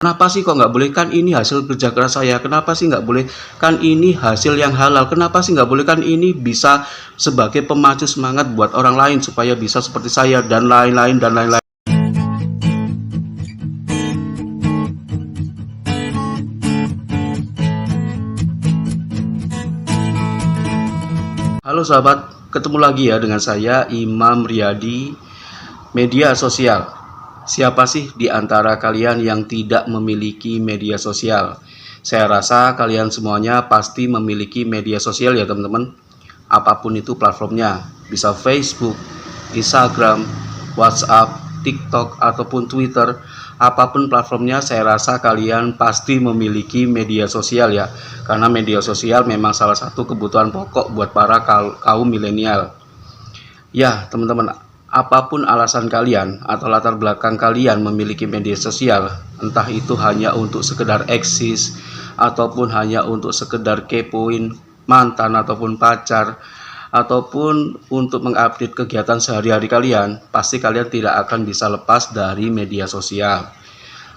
Kenapa sih kok nggak boleh? Kan ini hasil kerja keras saya. Kenapa sih nggak boleh? Kan ini hasil yang halal. Kenapa sih nggak boleh? Kan ini bisa sebagai pemacu semangat buat orang lain supaya bisa seperti saya dan lain-lain dan lain-lain. Halo sahabat, ketemu lagi ya dengan saya Imam Riyadi, media sosial. Siapa sih di antara kalian yang tidak memiliki media sosial? Saya rasa kalian semuanya pasti memiliki media sosial ya teman-teman. Apapun itu platformnya, bisa Facebook, Instagram, WhatsApp, TikTok, ataupun Twitter. Apapun platformnya, saya rasa kalian pasti memiliki media sosial ya. Karena media sosial memang salah satu kebutuhan pokok buat para kaum milenial. Ya teman-teman, apapun alasan kalian atau latar belakang kalian memiliki media sosial, entah itu hanya untuk sekedar eksis ataupun hanya untuk sekedar kepoin mantan ataupun pacar, ataupun untuk mengupdate kegiatan sehari-hari kalian, pasti kalian tidak akan bisa lepas dari media sosial.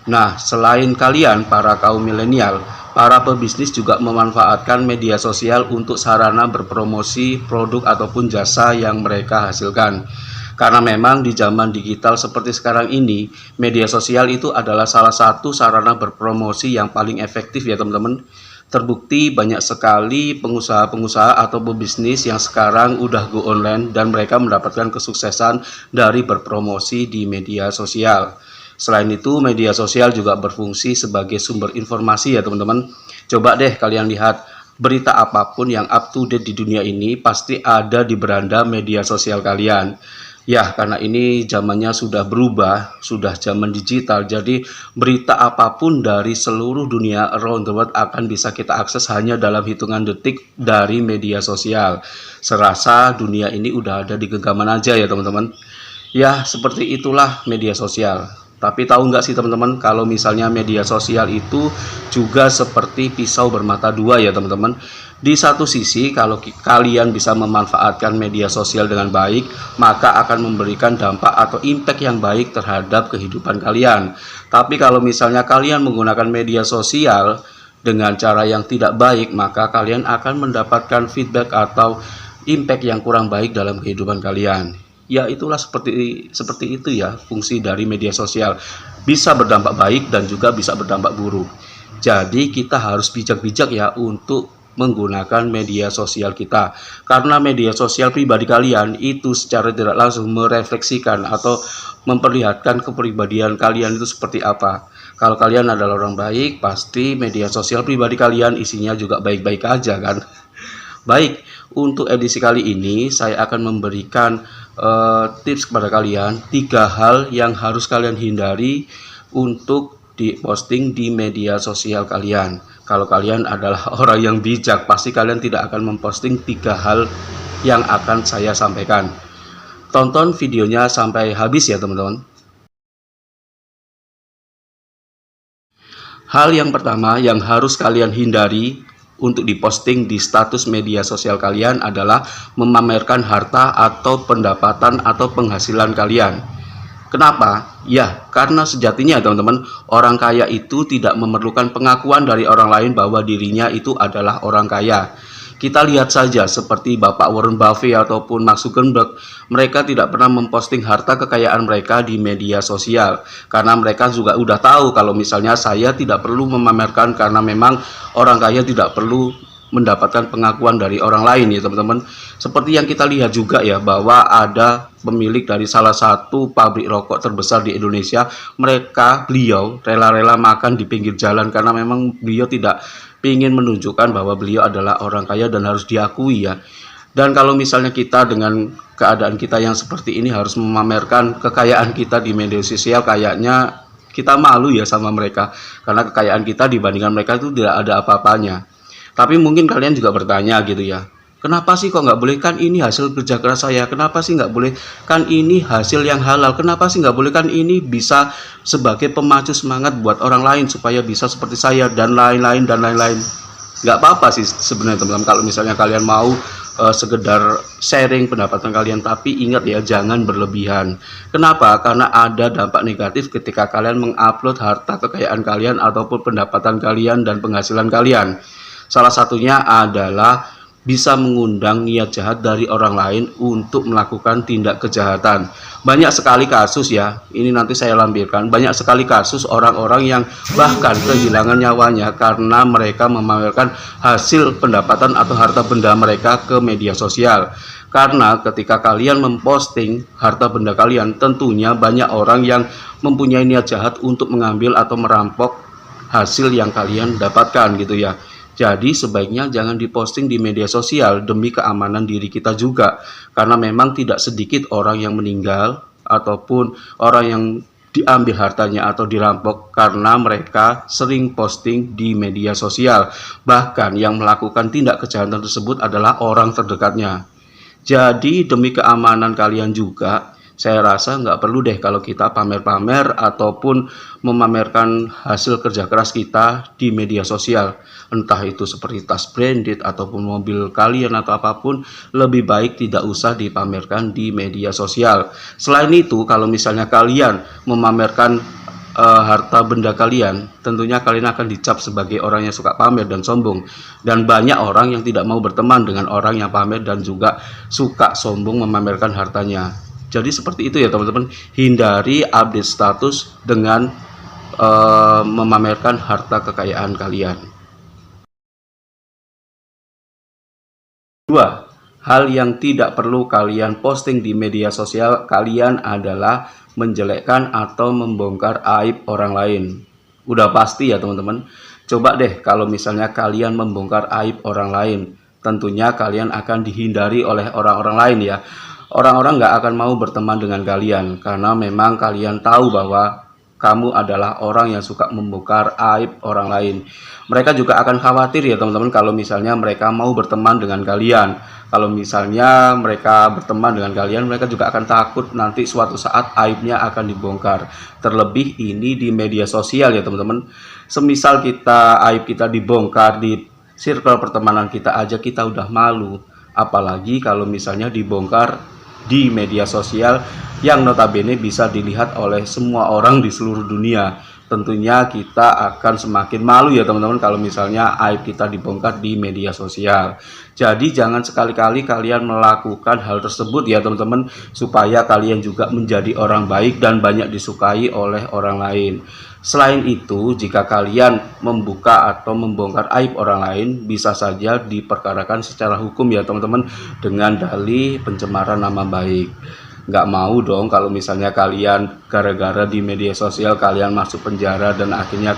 Nah, selain kalian para kaum milenial, para pebisnis juga memanfaatkan media sosial untuk sarana berpromosi produk ataupun jasa yang mereka hasilkan. Karena memang di zaman digital seperti sekarang ini, media sosial itu adalah salah satu sarana berpromosi yang paling efektif ya teman-teman. Terbukti banyak sekali pengusaha-pengusaha atau pebisnis yang sekarang udah go online dan mereka mendapatkan kesuksesan dari berpromosi di media sosial. Selain itu, media sosial juga berfungsi sebagai sumber informasi ya teman-teman. Coba deh kalian lihat, berita apapun yang up to date di dunia ini pasti ada di beranda media sosial kalian. Ya, karena ini zamannya sudah berubah, sudah zaman digital, jadi berita apapun dari seluruh dunia around the world akan bisa kita akses hanya dalam hitungan detik dari media sosial. Serasa dunia ini udah ada di genggaman aja ya teman-teman. Ya, seperti itulah media sosial. Tapi tahu nggak sih teman-teman, kalau misalnya media sosial itu juga seperti pisau bermata dua ya teman-teman. Di satu sisi, kalau kalian bisa memanfaatkan media sosial dengan baik, maka akan memberikan dampak atau impact yang baik terhadap kehidupan kalian. Tapi kalau misalnya kalian menggunakan media sosial dengan cara yang tidak baik, maka kalian akan mendapatkan feedback atau impact yang kurang baik dalam kehidupan kalian. Ya itulah seperti itu ya fungsi dari media sosial. Bisa berdampak baik dan juga bisa berdampak buruk. Jadi kita harus bijak-bijak ya untuk menggunakan media sosial kita. Karena media sosial pribadi kalian itu secara tidak langsung merefleksikan atau memperlihatkan kepribadian kalian itu seperti apa. Kalau kalian adalah orang baik, pasti media sosial pribadi kalian isinya juga baik-baik aja kan. Baik, untuk edisi kali ini saya akan memberikan tips kepada kalian 3 hal yang harus kalian hindari untuk diposting di media sosial kalian. Kalau kalian adalah orang yang bijak, pasti kalian tidak akan memposting 3 hal yang akan saya sampaikan. Tonton videonya sampai habis ya teman-teman. Hal yang pertama yang harus kalian hindari untuk diposting di status media sosial kalian adalah memamerkan harta atau pendapatan atau penghasilan kalian. Kenapa? Ya, karena sejatinya teman-teman, orang kaya itu tidak memerlukan pengakuan dari orang lain bahwa dirinya itu adalah orang kaya. Kita lihat saja seperti Bapak Warren Buffett ataupun Mark Zuckerberg, mereka tidak pernah memposting harta kekayaan mereka di media sosial. Karena mereka juga udah tahu kalau misalnya saya tidak perlu memamerkan karena memang orang kaya tidak perlu mendapatkan pengakuan dari orang lain ya teman-teman. Seperti yang kita lihat juga ya bahwa ada pemilik dari salah satu pabrik rokok terbesar di Indonesia, beliau rela-rela makan di pinggir jalan karena memang beliau tidak ingin menunjukkan bahwa beliau adalah orang kaya dan harus diakui ya. Dan kalau misalnya kita dengan keadaan kita yang seperti ini harus memamerkan kekayaan kita di media sosial, kayaknya kita malu ya sama mereka. Karena kekayaan kita dibandingkan mereka itu tidak ada apa-apanya. Tapi mungkin kalian juga bertanya gitu ya, kenapa sih kok nggak boleh? Kan ini hasil kerja keras saya. Kenapa sih nggak boleh? Kan ini hasil yang halal. Kenapa sih nggak boleh? Kan ini bisa sebagai pemacu semangat buat orang lain supaya bisa seperti saya dan lain-lain dan lain-lain. Nggak apa-apa sih sebenarnya teman-teman kalau misalnya kalian mau sekedar sharing pendapatan kalian, tapi ingat ya, jangan berlebihan. Kenapa? Karena ada dampak negatif ketika kalian mengupload harta kekayaan kalian ataupun pendapatan kalian dan penghasilan kalian. Salah satunya adalah bisa mengundang niat jahat dari orang lain untuk melakukan tindak kejahatan. Banyak sekali kasus ya, ini nanti saya lampirkan, banyak sekali kasus orang-orang yang bahkan kehilangan nyawanya karena mereka memamerkan hasil pendapatan atau harta benda mereka ke media sosial. Karena ketika kalian memposting harta benda kalian, tentunya banyak orang yang mempunyai niat jahat untuk mengambil atau merampok hasil yang kalian dapatkan gitu ya. Jadi sebaiknya jangan diposting di media sosial demi keamanan diri kita juga. Karena memang tidak sedikit orang yang meninggal ataupun orang yang diambil hartanya atau dirampok karena mereka sering posting di media sosial. Bahkan yang melakukan tindak kejahatan tersebut adalah orang terdekatnya. Jadi demi keamanan kalian juga, saya rasa nggak perlu deh kalau kita pamer-pamer ataupun memamerkan hasil kerja keras kita di media sosial. Entah itu seperti tas branded ataupun mobil kalian atau apapun, lebih baik tidak usah dipamerkan di media sosial. Selain itu, kalau misalnya kalian memamerkan harta benda kalian, tentunya kalian akan dicap sebagai orang yang suka pamer dan sombong. Dan banyak orang yang tidak mau berteman dengan orang yang pamer dan juga suka sombong memamerkan hartanya. Jadi seperti itu ya teman-teman, hindari update status dengan memamerkan harta kekayaan kalian. 2. Hal yang tidak perlu kalian posting di media sosial kalian adalah menjelekkan atau membongkar aib orang lain. Udah pasti ya teman-teman. Coba deh kalau misalnya kalian membongkar aib orang lain, tentunya kalian akan dihindari oleh orang-orang lain ya. Orang-orang nggak akan mau berteman dengan kalian karena memang kalian tahu bahwa kamu adalah orang yang suka membongkar aib orang lain. Mereka juga akan khawatir ya teman-teman kalau misalnya mereka mau berteman dengan kalian. Kalau misalnya mereka berteman dengan kalian, mereka juga akan takut nanti suatu saat aibnya akan dibongkar. Terlebih ini di media sosial ya teman-teman. Semisal aib kita dibongkar di circle pertemanan kita aja, kita udah malu. Apalagi kalau misalnya dibongkar di media sosial yang notabene bisa dilihat oleh semua orang di seluruh dunia. Tentunya kita akan semakin malu ya teman-teman kalau misalnya aib kita dibongkar di media sosial. Jadi jangan sekali-kali kalian melakukan hal tersebut ya teman-teman, supaya kalian juga menjadi orang baik dan banyak disukai oleh orang lain. Selain itu, jika kalian membuka atau membongkar aib orang lain, bisa saja diperkarakan secara hukum ya teman-teman, dengan dalih pencemaran nama baik. Nggak mau dong kalau misalnya kalian gara-gara di media sosial kalian masuk penjara dan akhirnya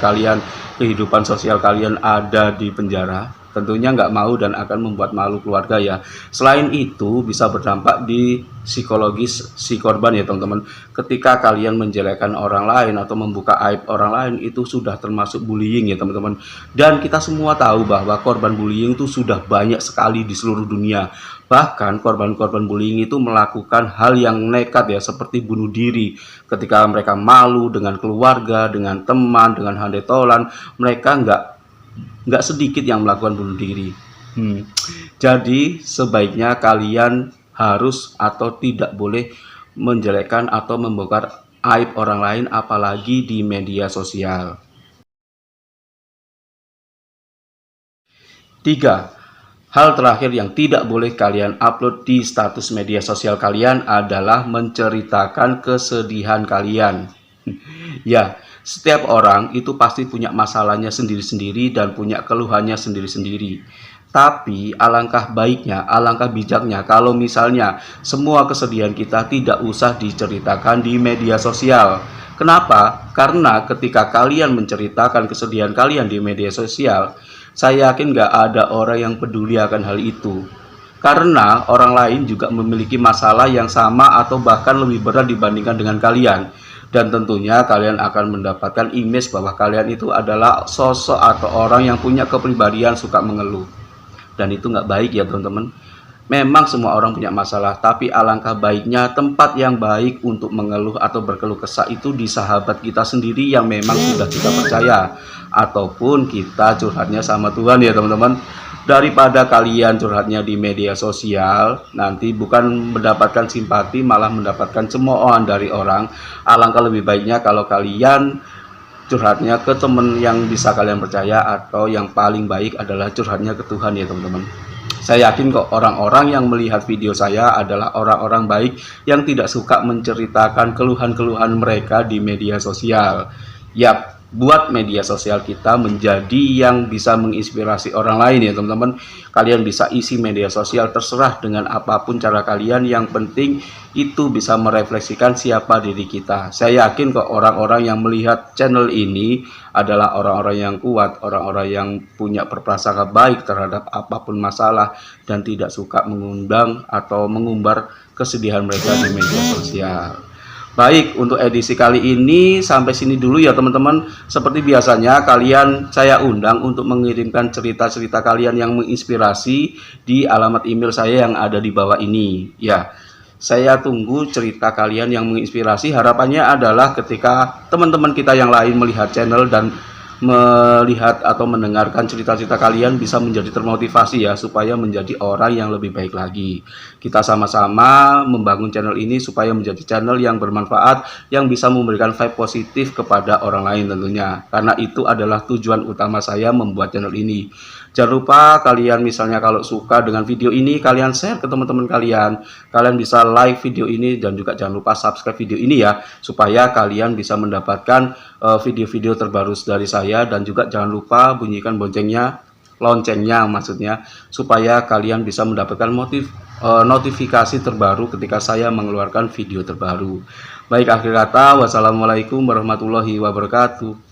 kehidupan sosial kalian ada di penjara. Tentunya nggak mau dan akan membuat malu keluarga ya. Selain itu bisa berdampak di psikologis si korban ya teman-teman. Ketika kalian menjelekkan orang lain atau membuka aib orang lain, itu sudah termasuk bullying ya teman-teman. Dan kita semua tahu bahwa korban bullying itu sudah banyak sekali di seluruh dunia. Bahkan korban-korban bullying itu melakukan hal yang nekat ya, seperti bunuh diri. Ketika mereka malu dengan keluarga, dengan teman, dengan handai tolan, mereka nggak sedikit yang melakukan bunuh diri. Jadi sebaiknya kalian harus atau tidak boleh menjelekkan atau membongkar aib orang lain, apalagi di media sosial. 3. Hal terakhir yang tidak boleh kalian upload di status media sosial kalian adalah menceritakan kesedihan kalian. Ya, setiap orang itu pasti punya masalahnya sendiri-sendiri dan punya keluhannya sendiri-sendiri. Tapi alangkah baiknya, alangkah bijaknya kalau misalnya semua kesedihan kita tidak usah diceritakan di media sosial. Kenapa? Karena ketika kalian menceritakan kesedihan kalian di media sosial, saya yakin nggak ada orang yang peduli akan hal itu. Karena orang lain juga memiliki masalah yang sama atau bahkan lebih berat dibandingkan dengan kalian. Dan tentunya kalian akan mendapatkan image bahwa kalian itu adalah sosok atau orang yang punya kepribadian suka mengeluh. Dan itu nggak baik ya teman-teman. Memang semua orang punya masalah, tapi alangkah baiknya tempat yang baik untuk mengeluh atau berkeluh kesah itu di sahabat kita sendiri yang memang sudah kita percaya. ataupun kita curhatnya sama Tuhan ya teman-teman. Daripada kalian curhatnya di media sosial, nanti bukan mendapatkan simpati, malah mendapatkan cemoohan dari orang. Alangkah lebih baiknya kalau kalian curhatnya ke teman yang bisa kalian percaya, atau yang paling baik adalah curhatnya ke Tuhan ya teman-teman. Saya yakin kok orang-orang yang melihat video saya adalah orang-orang baik yang tidak suka menceritakan keluhan-keluhan mereka di media sosial. Yap, buat media sosial kita menjadi yang bisa menginspirasi orang lain ya teman-teman. Kalian bisa isi media sosial terserah dengan apapun cara kalian, yang penting itu bisa merefleksikan siapa diri kita. Saya yakin kok orang-orang yang melihat channel ini adalah orang-orang yang kuat, orang-orang yang punya berprasangka baik terhadap apapun masalah, dan tidak suka mengundang atau mengumbar kesedihan mereka di media sosial. Baik, untuk edisi kali ini sampai sini dulu ya teman-teman. Seperti biasanya kalian saya undang untuk mengirimkan cerita-cerita kalian yang menginspirasi di alamat email saya yang ada di bawah ini. Ya, saya tunggu cerita kalian yang menginspirasi. Harapannya adalah ketika teman-teman kita yang lain melihat channel dan melihat atau mendengarkan cerita-cerita kalian bisa menjadi termotivasi ya, supaya menjadi orang yang lebih baik lagi. Kita sama-sama membangun channel ini supaya menjadi channel yang bermanfaat, yang bisa memberikan vibe positif kepada orang lain tentunya. Karena itu adalah tujuan utama saya membuat channel ini. Jangan lupa kalian misalnya kalau suka dengan video ini, kalian share ke teman-teman kalian. Kalian bisa like video ini, dan juga jangan lupa subscribe video ini ya, supaya kalian bisa mendapatkan video-video terbaru dari saya. Dan juga jangan lupa bunyikan loncengnya maksudnya, supaya kalian bisa mendapatkan notifikasi terbaru ketika saya mengeluarkan video terbaru. Baik, akhir kata, wassalamualaikum warahmatullahi wabarakatuh.